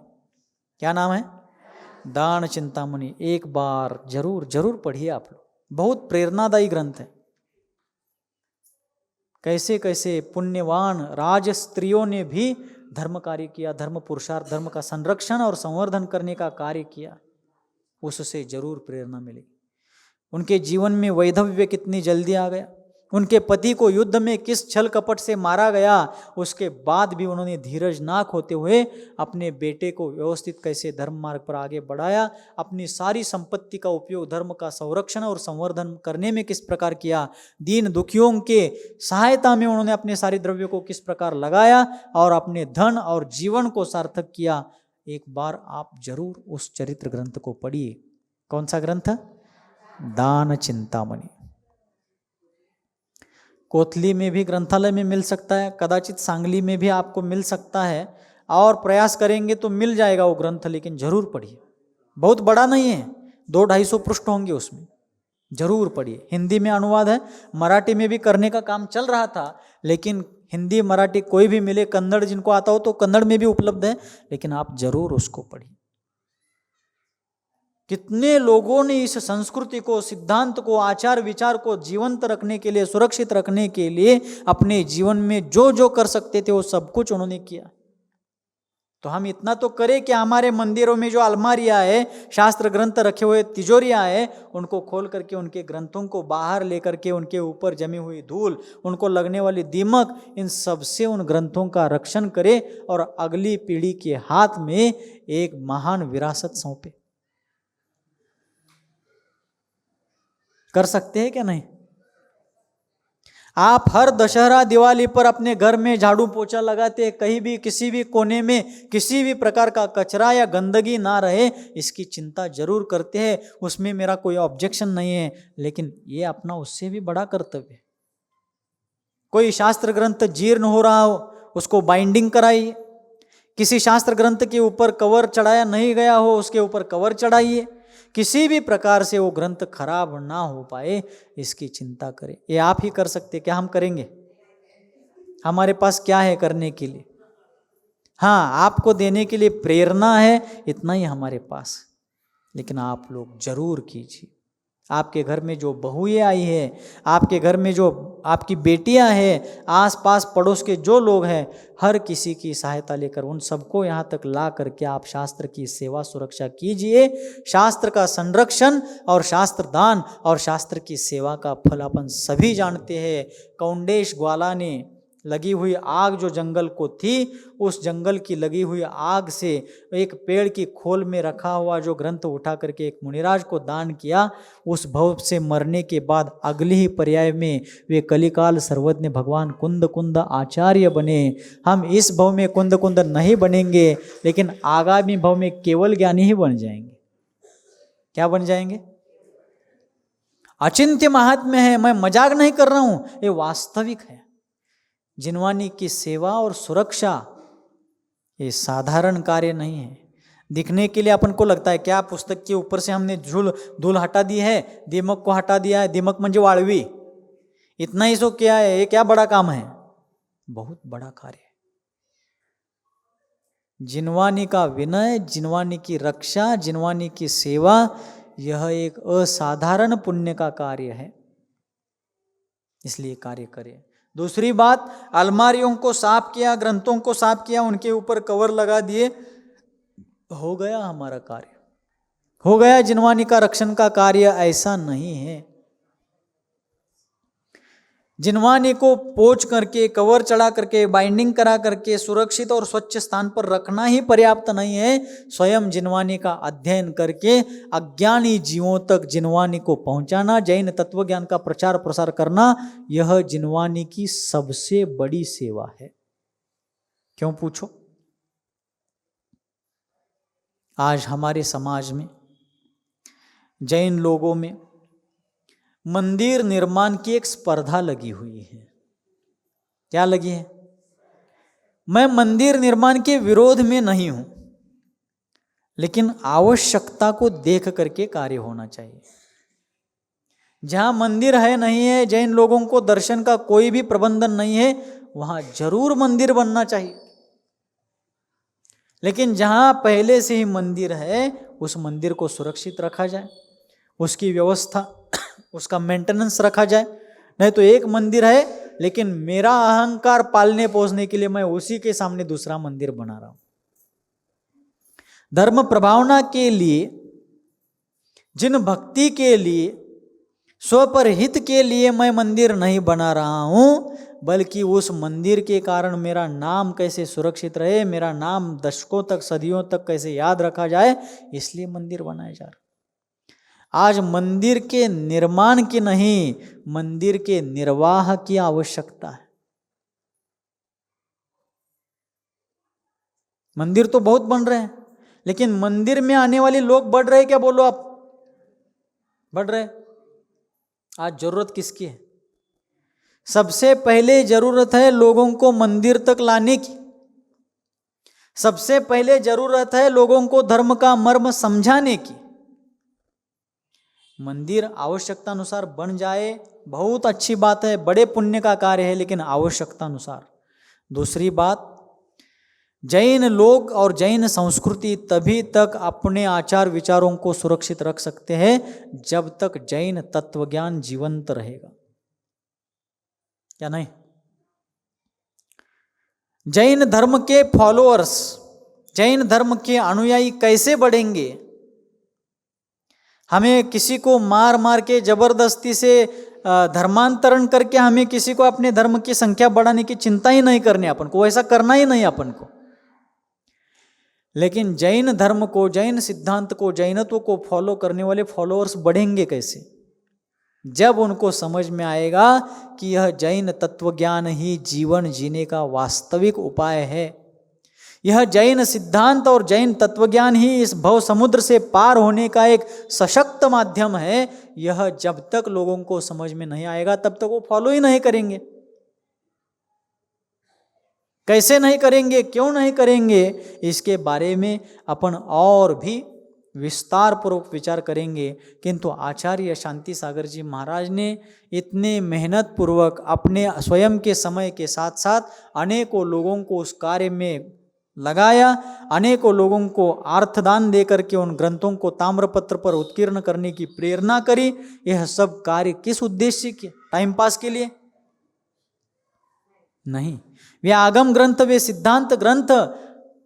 क्या नाम है? दान चिंतामणि। एक बार जरूर जरूर पढ़िए आप लोग, बहुत प्रेरणादायी ग्रंथ है। कैसे कैसे पुण्यवान राज स्त्रियों ने भी धर्म कार्य किया, धर्म पुरुषार्थ, धर्म का संरक्षण और संवर्धन करने का कार्य किया, उससे जरूर प्रेरणा मिली। उनके जीवन में वैधव्य कितनी जल्दी आ गया, उनके पति को युद्ध में किस छल कपट से मारा गया, उसके बाद भी उन्होंने धीरज ना खोते हुए अपने बेटे को व्यवस्थित कैसे धर्म मार्ग पर आगे बढ़ाया, अपनी सारी संपत्ति का उपयोग धर्म का संरक्षण और संवर्धन करने में किस प्रकार किया, दीन दुखियों के सहायता में उन्होंने अपने सारे द्रव्यों को किस प्रकार लगाया और अपने धन और जीवन को सार्थक किया। एक बार आप जरूर उस चरित्र ग्रंथ को पढ़िए। कौन सा ग्रंथ? दान चिंतामणि। कोथली में भी ग्रंथालय में मिल सकता है, कदाचित सांगली में भी आपको मिल सकता है, और प्रयास करेंगे तो मिल जाएगा वो ग्रंथ, लेकिन जरूर पढ़िए। बहुत बड़ा नहीं है, 200-250 पृष्ठ होंगे उसमें, जरूर पढ़िए। हिंदी में अनुवाद है, मराठी में भी करने का काम चल रहा था, लेकिन हिंदी मराठी कोई भी मिले, कन्नड़ जिनको आता हो तो कन्नड़ में भी उपलब्ध है, लेकिन आप जरूर उसको पढ़िए। कितने लोगों ने इस संस्कृति को, सिद्धांत को, आचार विचार को जीवंत रखने के लिए, सुरक्षित रखने के लिए अपने जीवन में जो जो कर सकते थे वो सब कुछ उन्होंने किया। तो हम इतना तो करें कि हमारे मंदिरों में जो अलमारियां है, शास्त्र ग्रंथ रखे हुए तिजोरियां है, उनको खोल करके उनके ग्रंथों को बाहर लेकर के उनके ऊपर जमी हुई धूल, उनको लगने वाली दीमक, इन सब से उन ग्रंथों का रक्षण करें और अगली पीढ़ी के हाथ में एक महान विरासत सौंपे। कर सकते हैं क्या? नहीं। आप हर दशहरा दिवाली पर अपने घर में झाड़ू पोछा लगाते, कहीं भी किसी भी कोने में किसी भी प्रकार का कचरा या गंदगी ना रहे, इसकी चिंता जरूर करते हैं। उसमें मेरा कोई ऑब्जेक्शन नहीं है, लेकिन ये अपना उससे भी बड़ा कर्तव्य है। कोई शास्त्र ग्रंथ जीर्ण हो रहा हो, उसको बाइंडिंग कराइए। किसी शास्त्र ग्रंथ के ऊपर कवर चढ़ाया नहीं गया हो, उसके ऊपर कवर चढ़ाइए। किसी भी प्रकार से वो ग्रंथ खराब ना हो पाए, इसकी चिंता करें। ये आप ही कर सकते, क्या हम करेंगे? हमारे पास क्या है करने के लिए? हाँ, आपको देने के लिए प्रेरणा है, इतना ही हमारे पास, लेकिन आप लोग जरूर कीजिए। आपके घर में जो बहुएं आई है, आपके घर में जो आपकी बेटियां हैं, आसपास पड़ोस के जो लोग हैं, हर किसी की सहायता लेकर उन सबको यहाँ तक ला करके आप शास्त्र की सेवा सुरक्षा कीजिए। शास्त्र का संरक्षण और शास्त्र दान और शास्त्र की सेवा का फल अपन सभी जानते हैं। कौंडेश ग्वाला ने लगी हुई आग जो जंगल को थी, उस जंगल की लगी हुई आग से एक पेड़ की खोल में रखा हुआ जो ग्रंथ उठा करके एक मुनिराज को दान किया। उस भव से मरने के बाद अगले ही पर्याय में वे कलिकाल सर्वज्ञ भगवान कुंद कुंद आचार्य बने। हम इस भव में कुंद कुंद नहीं बनेंगे, लेकिन आगामी भव में केवल ज्ञानी ही बन जाएंगे। क्या बन जाएंगे? अचिंत्य महात्म्य है, मैं मजाक नहीं कर रहा हूं, ये वास्तविक है। जिनवानी की सेवा और सुरक्षा ये साधारण कार्य नहीं है। दिखने के लिए अपन को लगता है क्या पुस्तक के ऊपर से हमने धूल हटा दी है, दीमक को हटा दिया है, दीमक म्हणजे वाळवी, इतना ही सो क्या है, ये क्या बड़ा काम है? बहुत बड़ा कार्य है। जिनवानी का विनय, जिनवानी की रक्षा, जिनवानी की सेवा, यह एक असाधारण पुण्य का कार्य है, इसलिए कार्य करें। दूसरी बात, अलमारियों को साफ किया, ग्रंथों को साफ किया, उनके ऊपर कवर लगा दिए, हो गया हमारा कार्य, हो गया जिनवानी का रक्षण का कार्य। ऐसा नहीं है। जिनवानी को पोंछ करके, कवर चढ़ा करके, बाइंडिंग करा करके सुरक्षित और स्वच्छ स्थान पर रखना ही पर्याप्त नहीं है। स्वयं जिनवानी का अध्ययन करके अज्ञानी जीवों तक जिनवानी को पहुंचाना, जैन तत्व ज्ञान का प्रचार प्रसार करना, यह जिनवानी की सबसे बड़ी सेवा है। क्यों पूछो? आज हमारे समाज में, जैन लोगों में मंदिर निर्माण की एक स्पर्धा लगी हुई है। क्या लगी है? मैं मंदिर निर्माण के विरोध में नहीं हूं, लेकिन आवश्यकता को देख करके कार्य होना चाहिए। जहां मंदिर है नहीं है, जैन लोगों को दर्शन का कोई भी प्रबंधन नहीं है, वहां जरूर मंदिर बनना चाहिए। लेकिन जहां पहले से ही मंदिर है, उस मंदिर को सुरक्षित रखा जाए, उसकी व्यवस्था, उसका मेंटेनेंस रखा जाए। नहीं तो एक मंदिर है, लेकिन मेरा अहंकार पालने पोसने के लिए मैं उसी के सामने दूसरा मंदिर बना रहा हूं। धर्म प्रभावना के लिए, जिन भक्ति के लिए, स्वपर हित के लिए मैं मंदिर नहीं बना रहा हूं, बल्कि उस मंदिर के कारण मेरा नाम कैसे सुरक्षित रहे, मेरा नाम दशकों तक, सदियों तक कैसे याद रखा जाए, इसलिए मंदिर बनाया जा रहा। आज मंदिर के निर्माण की नहीं, मंदिर के निर्वाह की आवश्यकता है। मंदिर तो बहुत बन रहे हैं, लेकिन मंदिर में आने वाले लोग बढ़ रहे, क्या बोलो आप? बढ़ रहे। आज जरूरत किसकी है? सबसे पहले जरूरत है लोगों को मंदिर तक लाने की। सबसे पहले जरूरत है लोगों को धर्म का मर्म समझाने की। मंदिर आवश्यकता अनुसार बन जाए, बहुत अच्छी बात है, बड़े पुण्य का कार्य है, लेकिन आवश्यकता अनुसार। दूसरी बात, जैन लोग और जैन संस्कृति तभी तक अपने आचार विचारों को सुरक्षित रख सकते हैं जब तक जैन तत्वज्ञान जीवंत रहेगा। क्या नहीं? जैन धर्म के फॉलोअर्स, जैन धर्म के अनुयायी कैसे बढ़ेंगे? हमें किसी को मार मार के जबरदस्ती से धर्मांतरण करके हमें किसी को अपने धर्म की संख्या बढ़ाने की चिंता ही नहीं करनी, अपन को ऐसा करना ही नहीं अपन को। लेकिन जैन धर्म को, जैन सिद्धांत को, जैनत्व को फॉलो करने वाले फॉलोअर्स बढ़ेंगे कैसे? जब उनको समझ में आएगा कि यह जैन तत्वज्ञान ही जीवन जीने का वास्तविक उपाय है, यह जैन सिद्धांत और जैन तत्वज्ञान ही इस भव समुद्र से पार होने का एक सशक्त माध्यम है। यह जब तक लोगों को समझ में नहीं आएगा, तब तक वो फॉलो ही नहीं करेंगे। कैसे नहीं करेंगे, क्यों नहीं करेंगे, इसके बारे में अपन और भी विस्तार पूर्वक विचार करेंगे। किंतु आचार्य शांति सागर जी महाराज ने इतने मेहनत पूर्वक अपने स्वयं के समय के साथ साथ अनेकों लोगों को उस कार्य में लगाया, अनेकों लोगों को अर्थदान देकर के उन ग्रंथों को ताम्रपत्र पर उत्कीर्ण करने की प्रेरणा करी। यह सब कार्य किस उद्देश्य के? टाइम पास के लिए नहीं। वे आगम ग्रंथ, वे सिद्धांत ग्रंथ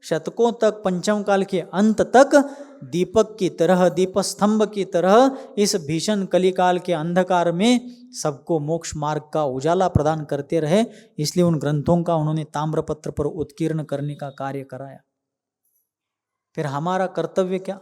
शतकों तक, पंचम काल के अंत तक दीपक की तरह, दीपस्तंभ की तरह इस भीषण कलिकाल के अंधकार में सबको मोक्ष मार्ग का उजाला प्रदान करते रहे। इसलिए उन ग्रंथों का उन्होंने ताम्रपत्र पर उत्कीर्ण करने का कार्य कराया। फिर हमारा कर्तव्य क्या?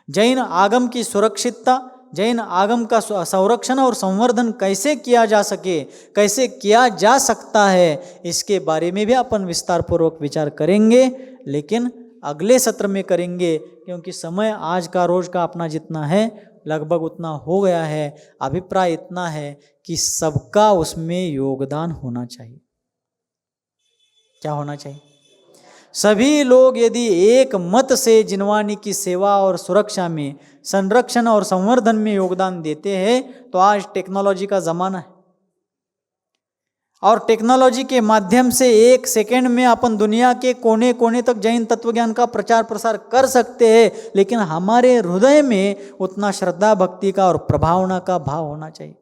जैन आगम की सुरक्षितता, जैन आगम का संरक्षण और संवर्धन कैसे किया जा सके, कैसे किया जा सकता है, इसके बारे में भी अपन विस्तार पूर्वक विचार करेंगे, लेकिन अगले सत्र में करेंगे, क्योंकि समय आज का रोज का अपना जितना है लगभग उतना हो गया है। अभिप्राय इतना है कि सबका उसमें योगदान होना चाहिए। क्या होना चाहिए? सभी लोग यदि एक मत से जिनवानी की सेवा और सुरक्षा में, संरक्षण और संवर्धन में योगदान देते हैं, तो आज टेक्नोलॉजी का जमाना है और टेक्नोलॉजी के माध्यम से एक सेकंड में अपन दुनिया के कोने कोने तक जैन तत्वज्ञान का प्रचार प्रसार कर सकते हैं। लेकिन हमारे हृदय में उतना श्रद्धा भक्ति का और प्रभावना का भाव होना चाहिए।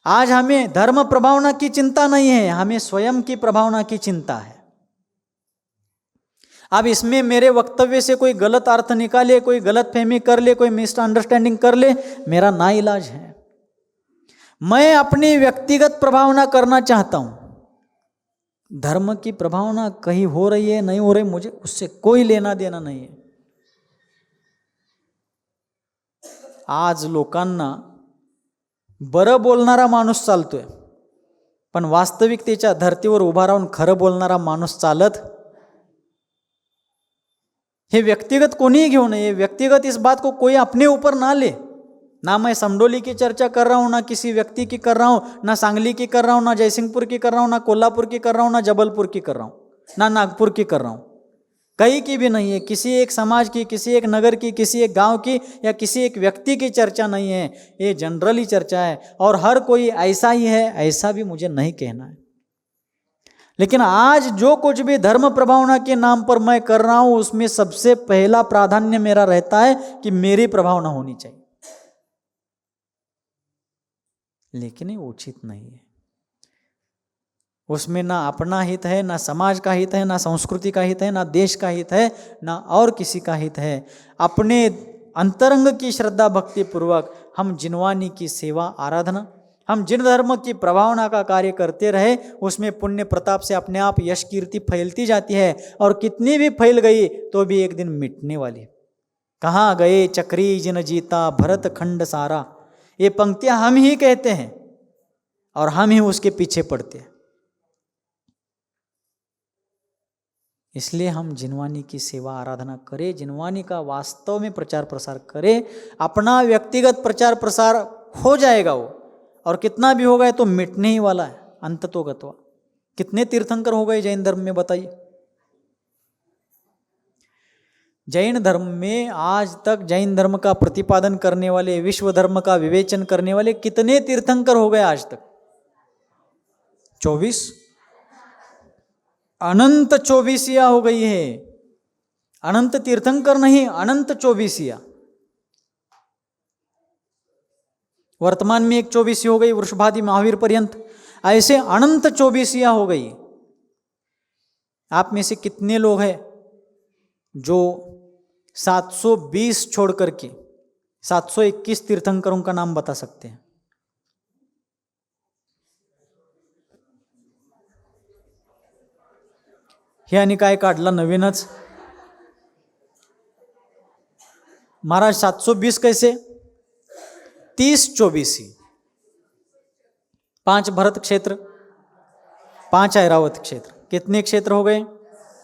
आज हमें धर्म प्रभावना की चिंता नहीं है, हमें स्वयं की प्रभावना की चिंता है। अब इसमें मेरे वक्तव्य से कोई गलत अर्थ निकाले, कोई गलत फहमी कर ले, कोई मिसअंडरस्टैंडिंग कर ले, मेरा ना इलाज है। मैं अपनी व्यक्तिगत प्रभावना करना चाहता हूं, धर्म की प्रभावना कहीं हो रही है नहीं हो रही, मुझे उससे कोई लेना देना नाही आहे. आज लोकांना बरं बोलणारा माणूस चालतोय, पण वास्तविकतेच्या धर्तीवर उभा राहून खरं बोलणारा माणूस चालत. हे व्यक्तिगत कोणी घेऊ नये, व्यक्तिगत इस बात को कोई अपने ऊपर ना ले. ना मैं समडोली की चर्चा कर रहा हूँ, ना किसी व्यक्ति की कर रहा हूँ, ना सांगली की कर रहा हूँ, ना जयसिंहपुर की कर रहा हूँ, ना कोल्हापुर की कर रहा हूँ, ना जबलपुर की कर रहा हूँ, ना नागपुर की कर रहा हूँ. कहीं की भी नहीं है. किसी एक समाज की, किसी एक नगर की, किसी एक गांव की या किसी एक व्यक्ति की चर्चा नहीं है. ये जनरली चर्चा है और हर कोई ऐसा ही है ऐसा भी मुझे नहीं कहना है. लेकिन आज जो कुछ भी धर्म प्रभावना के नाम पर मैं कर रहा हूं, उसमें सबसे पहला प्राधान्य मेरा रहता है कि मेरी प्रभावना होनी चाहिए. लेकिन ये उचित नहीं है. उसमें ना अपना हित है, ना समाज का हित है, ना संस्कृति का हित है, ना देश का हित है, ना और किसी का हित है. अपने अंतरंग की श्रद्धा भक्ति पूर्वक हम जिनवानी की सेवा आराधना, हम जिन धर्म की प्रभावना का कार्य करते रहे, उसमें पुण्य प्रताप से अपने आप यश कीर्ति फैलती जाती है. और कितनी भी फैल गई तो भी एक दिन मिटने वाली. कहाँ गए चक्री जिन जीता भरत खंड सारा, ये पंक्तियां हम ही कहते हैं और हम ही उसके पीछे पड़ते हैं. इसलिए हम जिनवानी की सेवा आराधना करें, जिनवानी का वास्तव में प्रचार प्रसार करें. अपना व्यक्तिगत प्रचार प्रसार हो जाएगा वो, और कितना भी हो गए तो मिटने ही वाला है अंततोगत्वा. कितने तीर्थंकर हो गए जैन धर्म में बताइए. जैन धर्म में आज तक जैन धर्म का प्रतिपादन करने वाले, विश्व धर्म का विवेचन करने वाले कितने तीर्थंकर हो गए आज तक? 24. अनंत 24 हो गई है. अनंत तीर्थंकर नहीं, अनंत 24. वर्तमान में एक 24 हो गई, वृषभादि महावीर पर्यंत, ऐसे अनंत 24 हो गई. आप में से कितने लोग हैं जो 720 छोड़ करके 721 तीर्थंकरों का नाम बता सकते हैं? हे आणि काय काढला नवीनच महाराज. 720 कैसे? 30-24. 5 भरत क्षेत्र, 5 ऐरावत क्षेत्र. कितने क्षेत्र हो गए?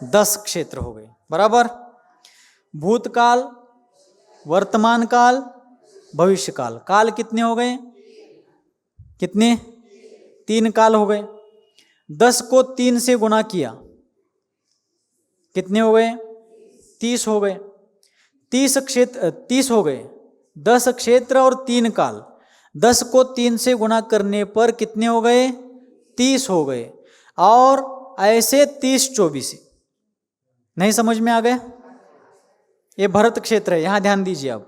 10 क्षेत्र हो गए. बराबर. भूतकाल, वर्तमान काल, भविष्य काल. काल कितने हो गए? कितने? 3 काल हो गए. 10 को 3 से गुना किया, कितने हो गए? 30 हो गए. 30 क्षेत्र 30 हो गए. 10 क्षेत्र और 3 काल. 10 को 3 से गुना करने पर कितने हो गए? 30 हो गए. और ऐसे 30-24. नहीं समझ में आ गया? ये भरत क्षेत्र है. यहाँ ध्यान दीजिए. अब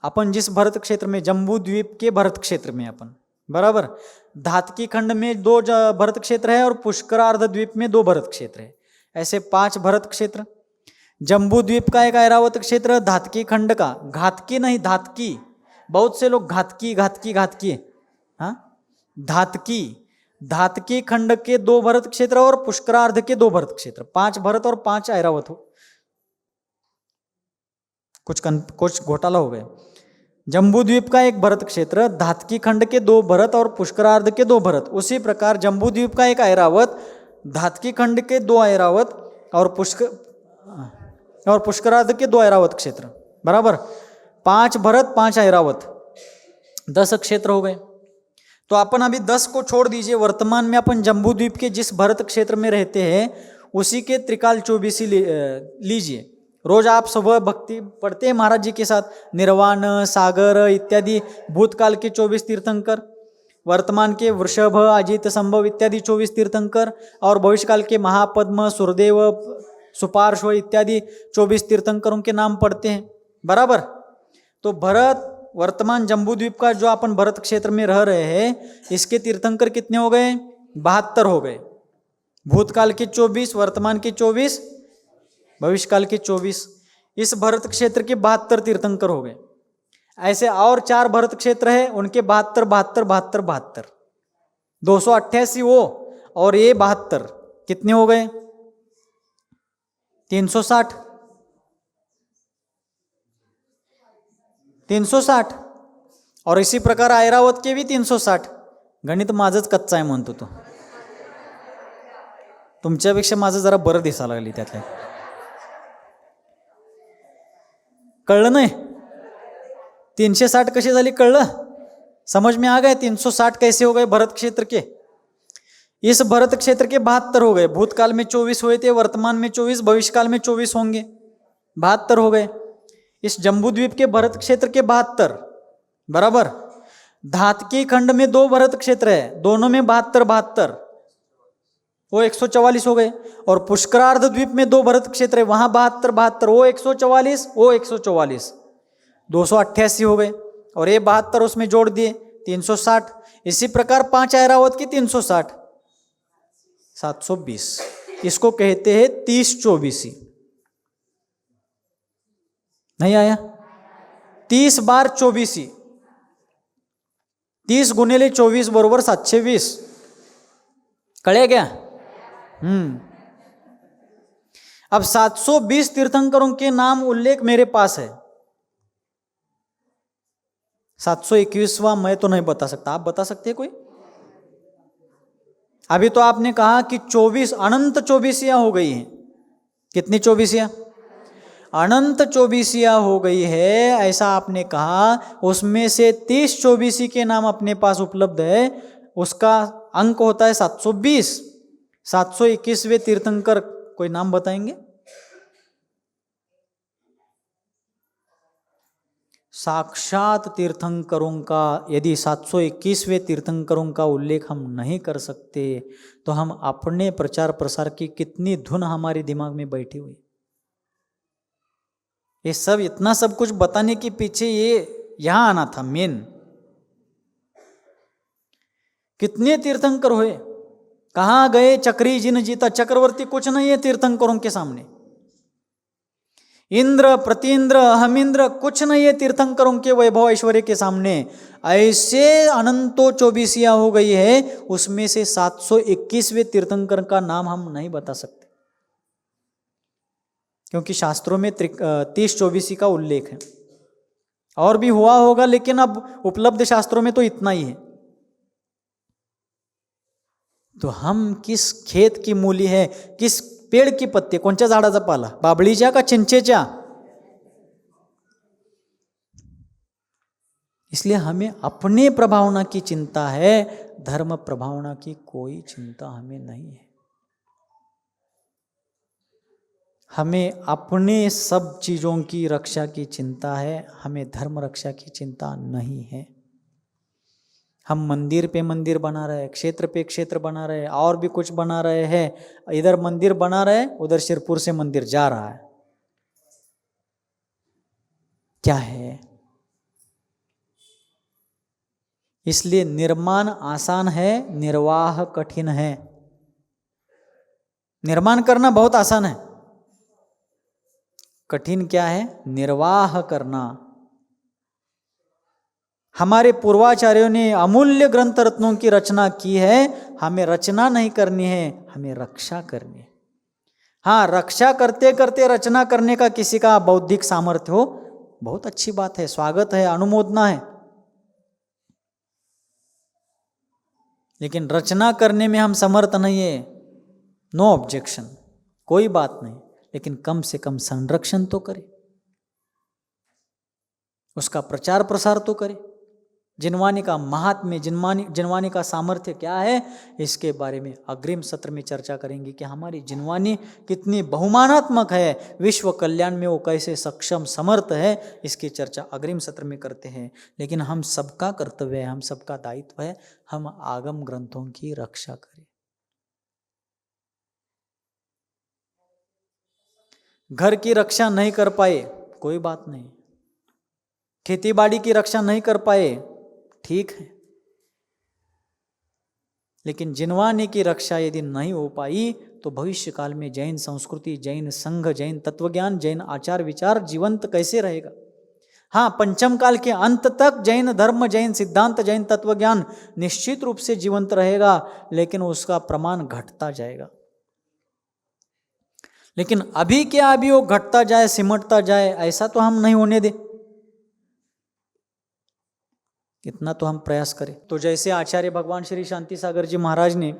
अपन जिस भरत क्षेत्र में, जम्बू द्वीप के भरत क्षेत्र में अपन, बराबर. धातकी खंड में 2 भरत क्षेत्र है और पुष्करार्ध द्वीप में 2 भरत क्षेत्र है. ऐसे 5 भरत क्षेत्र. जम्बू द्वीप का एक ऐरावत क्षेत्र, धातकी खंड का, घातकी नहीं धातकी, बहुत से लोग घातकी घातकी घातकी, हाँ, धातकी, धातकी खंड के 2 भरत क्षेत्र और पुष्करार्ध के 2 भरत क्षेत्र. 5 भरत और 5 ऐरावत हो. कुछ घोटाला हो गया. जम्बू द्वीप का एक भरत क्षेत्र, धातकी खंड के 2 भरत और पुष्करार्ध के 2 भरत. उसी प्रकार जम्बू द्वीप का एक ऐरावत, धातकी खंड के 2 ऐरावत और पुष्करार्ध के 2 ऐरावत क्षेत्र. बराबर. 5 भरत 5 ऐरावत, 10 क्षेत्र हो गए. तो अपन अभी 10 को छोड़ दीजिए. वर्तमान में अपन जम्बू द्वीप के जिस भरत क्षेत्र में रहते हैं उसी के त्रिकाल 24 लीजिए. रोज आप सुबह भक्ति पढ़ते हैं महाराज जी के साथ. निर्वाण, सागर इत्यादि भूतकाल के 24 तीर्थंकर, वर्तमान के वृषभ, अजित, संभव इत्यादि 24 तीर्थंकर, और भविष्यकाल के महापद्म, सुरदेव, सुपार्श्व इत्यादि 24 तीर्थंकरों के नाम पढ़ते हैं. बराबर. तो भरत, वर्तमान जम्बू द्वीप का जो अपन भरत क्षेत्र में रह रहे हैं, इसके तीर्थंकर कितने हो गए? 72 हो गए. भूतकाल के 24, वर्तमान के 24, भविष्यकाल के 24. इस भरत क्षेत्र के 72 तीर्थंकर हो गए. ऐसे और 4 भरत क्षेत्र है, उनके 72, 72, 72, 72. 288 वो और ये 72 कितने हो गए? 360। 360 और इसी प्रकार ऐरावत के भी 360। गणित माझंच कच्चा आहे म्हणतो तो, तुमच्यापेक्षा माझं जरा बरं दिसायला लागली त्यातल्या. कळलं नाही? 360 कशी झाली कळलं? समझ में आ गए? 360 कैसे हो गए भरत क्षेत्र के? इस भरत क्षेत्र के 72 हो गए. भूतकाल में 24 हुए थे, वर्तमान में 24, भविष्यकाल में 24 होंगे. 72 हो गए. इस जम्बूद्वीप के भरत क्षेत्र के 72 बराबर. धातकी खंड में 2 भरत क्षेत्र है, दोनों में 72 वो 144 हो गए. और पुष्करार्ध द्वीप में 2 भरत क्षेत्र है, वहां 72 वो 144 वो 144 288 हो गए. और ये 72 उसमें जोड़ दिए 360. इसी प्रकार 5 ऐरावत की 360 720. इसको कहते हैं 30-24. नहीं आया? 30 बार 24. 30 गुणिले 24 बरोबर 720. कळे क्या? अब 720 तीर्थंकरों के नाम उल्लेख मेरे पास है. 721वां मैं तो नहीं बता सकता, आप बता सकते हैं कोई? अभी तो आपने कहा कि 24 अनंत 24 हो गई हैं. कितनी 24? अनंत 24 हो गई है ऐसा आपने कहा. उसमें से 30-24 के नाम अपने पास उपलब्ध है, उसका अंक होता है 720. 721वें तीर्थंकर कोई नाम बताएंगे? साक्षात तीर्थंकरों का यदि 721वें तीर्थंकरों का उल्लेख हम नहीं कर सकते तो हम अपने प्रचार प्रसार की कितनी धुन हमारे दिमाग में बैठी हुई. ये सब इतना सब कुछ बताने के पीछे ये यहां आना था मेन. कितने तीर्थंकर हुए, कहां गए चक्री जिन जीता? चक्रवर्ती कुछ नहीं है तीर्थंकरों के सामने. इंद्र प्रतींद्र अहमिंद्र कुछ नहीं है तीर्थंकरों के वैभव ऐश्वर्य के सामने. ऐसे अनंतो 24 हो गई है, उसमें से 721वें तीर्थंकर का नाम हम नहीं बता सकते क्योंकि शास्त्रों में 30-24 का उल्लेख है. और भी हुआ होगा लेकिन अब उपलब्ध शास्त्रों में तो इतना ही है. तो हम किस खेत की मूली है, किस पेड़ की पत्ते, कोणत्या झाडाचा पाला, बाबळीच्या का चिंचेच्या? इसलिए हमें अपने प्रभावना की चिंता है, धर्म प्रभावना की कोई चिंता हमें नहीं है. हमें अपने सब चीजों की रक्षा की चिंता है, हमें धर्म रक्षा की चिंता नहीं है. हम मंदिर पे मंदिर बना रहे हैं, क्षेत्र पे क्षेत्र बना रहे हैं, और भी कुछ बना रहे हैं. इधर मंदिर बना रहे हैं, उधर शिरपुर से मंदिर जा रहा है. क्या है? इसलिए निर्माण आसान है, निर्वाह कठिन है. निर्माण करना बहुत आसान है, कठिन क्या है? निर्वाह करना. हमारे पूर्वाचार्यों ने अमूल्य ग्रंथ रत्नों की रचना की है, हमें रचना नहीं करनी है, हमें रक्षा करनी है. हाँ, रक्षा करते करते रचना करने का किसी का बौद्धिक सामर्थ्य हो, बहुत अच्छी बात है, स्वागत है, अनुमोदना है. लेकिन रचना करने में हम समर्थ नहीं है, नो ऑब्जेक्शन, कोई बात नहीं. लेकिन कम से कम संरक्षण तो करे, उसका प्रचार प्रसार तो करे. जिनवानी का महात्म्य, जिनवानी का सामर्थ्य क्या है, इसके बारे में अग्रिम सत्र में चर्चा करेंगे कि हमारी जिनवानी कितनी बहुमानात्मक है, विश्व कल्याण में वो कैसे सक्षम समर्थ है. इसकी चर्चा अग्रिम सत्र में करते हैं. लेकिन हम सबका कर्तव्य है, हम सबका दायित्व है, हम आगम ग्रंथों की रक्षा करें. घर की रक्षा नहीं कर पाए कोई बात नहीं, खेती बाड़ी की रक्षा नहीं कर पाए ठीक है, लेकिन जिनवानी की रक्षा यदि नहीं हो पाई तो भविष्य काल में जैन संस्कृति, जैन संघ, जैन तत्वज्ञान, जैन आचार विचार जीवंत कैसे रहेगा? हाँ, पंचम काल के अंत तक जैन धर्म, जैन सिद्धांत, जैन तत्वज्ञान निश्चित रूप से जीवंत रहेगा, लेकिन उसका प्रमाण घटता जाएगा। लेकिन अभी क्या, अभी वो घटता जाए, सिमटता जाए, ऐसा तो हम नहीं होने दे। इतना तो हम प्रयास करें। तो जैसे आचार्य भगवान श्री शांति सागर जी महाराज ने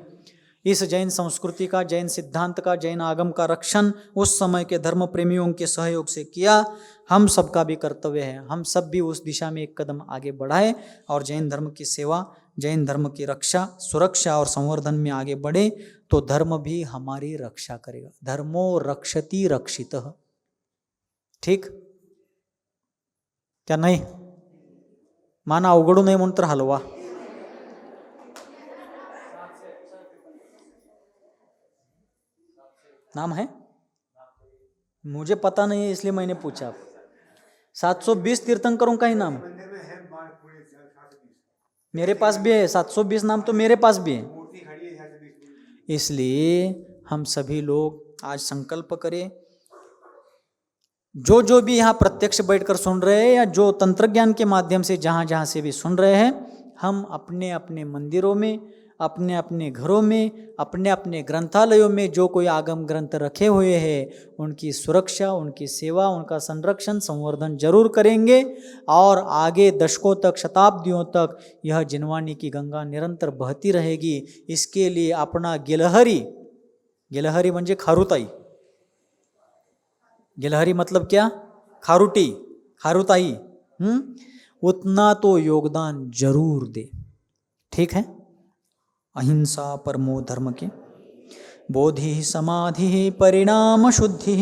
इस जैन संस्कृति का, जैन सिद्धांत का, जैन आगम का रक्षण उस समय के धर्म प्रेमियों के सहयोग से किया, हम सबका भी कर्तव्य है, हम सब भी उस दिशा में एक कदम आगे बढ़ाए और जैन धर्म की सेवा, जैन धर्म की रक्षा, सुरक्षा और संवर्धन में आगे बढ़े, तो धर्म भी हमारी रक्षा करेगा। धर्मो रक्षति रक्षितः। ठीक क्या? नाही माना अवघडू नये म्हणून तर हलवा। नाम है? मुझे पता नहीं है, इसलिए मैंने पूछा। 720 तीर्थंकरों का ही नाम मेरे पास भी है। 720 नाम तो मेरे पास भी है। इसलिए हम सभी लोग आज संकल्प करें, जो भी यहाँ प्रत्यक्ष बैठकर सुन रहे हैं या जो तंत्र ज्ञान के माध्यम से जहाँ जहाँ से भी सुन रहे हैं, हम अपने अपने मंदिरों में, अपने अपने घरों में, अपने अपने ग्रंथालयों में जो कोई आगम ग्रंथ रखे हुए हैं, उनकी सुरक्षा, उनकी सेवा, उनका संरक्षण, संवर्धन जरूर करेंगे। और आगे दशकों तक, शताब्दियों तक यह जिनवानी की गंगा निरंतर बहती रहेगी। इसके लिए अपना गिलहरी, गिलहरी म्हणजे खारुताई, गिलहरी मतलब क्या? खारुटी, खारुताई, उतना तो योगदान जरूर दे। ठीक है? अहिंसा परमो धर्म के, बोधि समाधि परिणाम शुद्धि,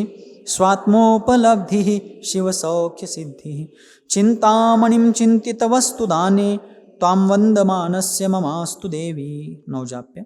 स्वात्मोपलब्धि शिव सौख्य सिद्धि, चिंतामणिं चिंतित वस्तु दाने, ताम वंदमानस्य ममास्तु देवी। नवजाप्य।